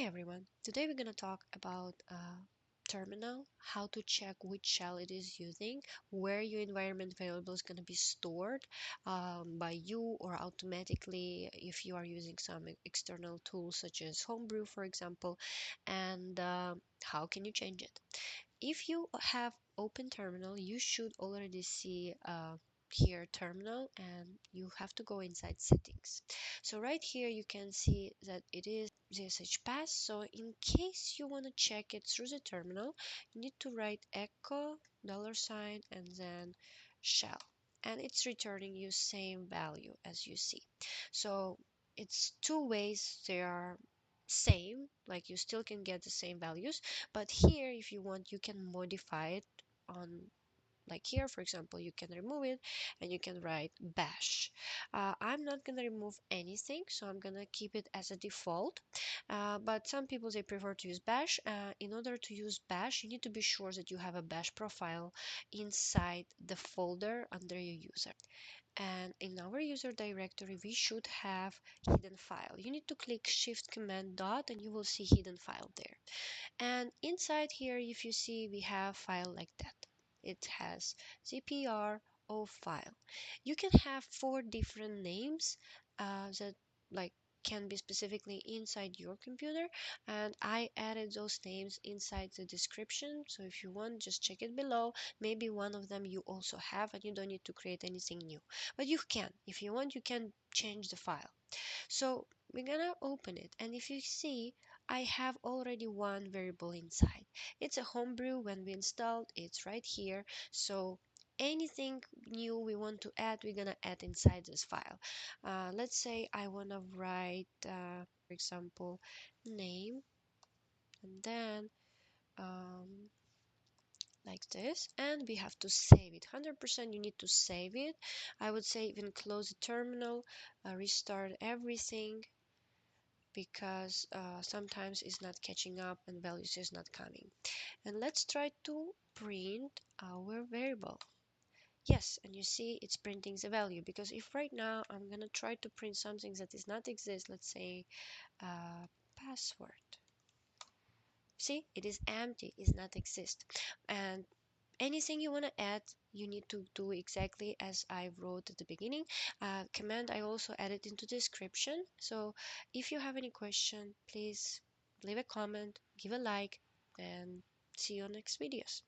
Hi everyone, today we're going to talk about terminal, how to check which shell it is using, where your environment variable is going to be stored by you or automatically if you are using some external tools such as Homebrew for example, and how can you change it. If you have open terminal, you should already see here terminal and you have to go inside settings. So right here you can see that it is ZSH pass. So in case you want to check it through the terminal, you need to write echo $, and then shell, and it's returning you same value as you see. So it's two ways, they are same, like you still can get the same values, but here if you want you can modify it on, like here for example you can remove it and you can write bash. I'm not gonna remove anything, so I'm gonna keep it as a default, but some people they prefer to use bash. In order to use bash you need to be sure that you have a bash profile inside the folder under your user, and in our user directory we should have hidden file. You need to click shift command dot and you will see hidden file there, and inside here if you see we have file like that. It has zpro file. You can have 4 different names that like can be specifically inside your computer, and I added those names inside the description, so if you want just check it below. Maybe one of them you also have and you don't need to create anything new, but you can, if you want you can change the file. So we're gonna open it, and if you see I have already one variable inside. It's a homebrew. When we installed it's right here, so anything new we want to add we're gonna add inside this file. Let's say I want to write for example name, and then like this, and we have to save it 100%. You need to save it. I would say even close the terminal, restart everything, because sometimes it's not catching up and values is not coming. And let's try to print our variable. Yes, and you see it's printing the value, because if right now I'm gonna try to print something that does not exist, let's say password, see it is empty, it does not exist. And anything you want to add you need to do exactly as I wrote at the beginning. Command I also added into description, so if you have any question please leave a comment, give a like, and see you on next videos.